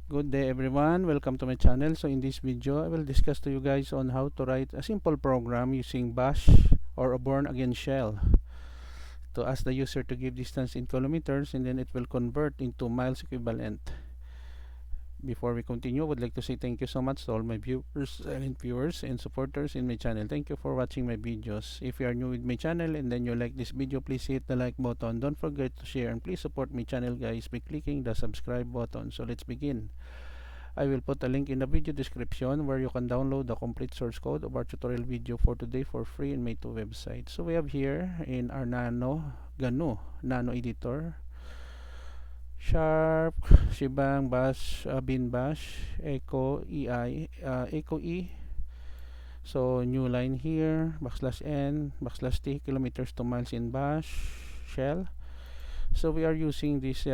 Good day everyone, welcome to my channel. So in this video, I will discuss to you guys on how to write a simple program using bash or a born again shell to ask the user to give distance in kilometers, and then it will convert into miles equivalent. Before we continue, I would like to say thank you so much to all my viewers, silent viewers and supporters in my channel. Thank you for watching my videos. If you are new with my channel and then you like this video, please hit the like button. Don't forget to share and please support my channel guys by clicking the subscribe button. So let's begin. I will put a link in the video description where you can download the complete source code of our tutorial video for today for free in my two websites. So we have here in our Nano editor, Sharp, Shebang, Bash, Bin Bash, Echo E. So new line here, \n, \t, kilometers to miles in Bash shell. So we are using this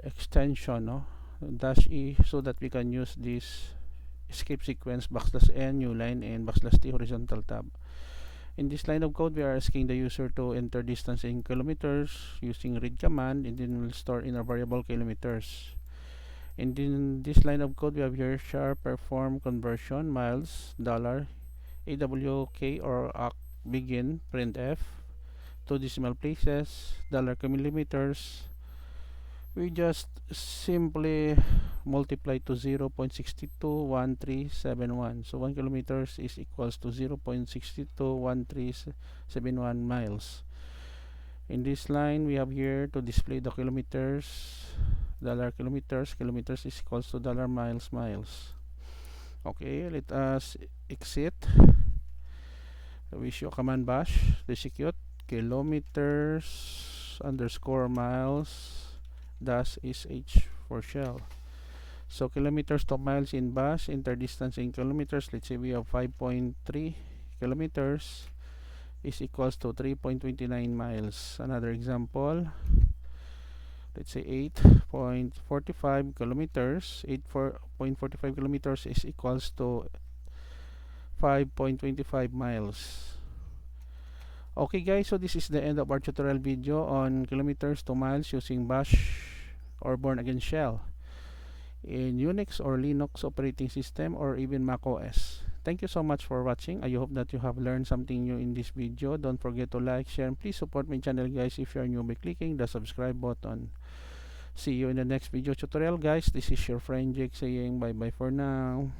extension, no? -e, so that we can use this escape sequence \n new line and \t horizontal tab. In this line of code, we are asking the user to enter distance in kilometers using read command, and then we'll store in a variable kilometers. And in this line of code, we have here sharp perform conversion miles $awk or begin printf two decimal places $kilometers. We just simply multiply to 0.621371. So 1 kilometers is equals to 0.621371 miles. In this line, we have here to display the kilometers, kilometers is equals to miles. Okay, let us exit. We issue command bash to execute kilometers _miles -sh for shell. So kilometers to miles in bash, enter distance in kilometers. Let's say we have 5.3 kilometers is equals to 3.29 miles. Another example, let's say 8.45 kilometers. 8.45 kilometers is equals to 5.25 miles. Okay guys, so this is the end of our tutorial video on kilometers to miles using bash or born again shell in Unix or Linux operating system or even Mac OS. Thank you so much for watching. I hope that you have learned something new in this video. Don't forget to like, share, and please support my channel guys if you are new by clicking the subscribe button. See you in the next video tutorial guys. This is your friend Jake saying bye bye for now.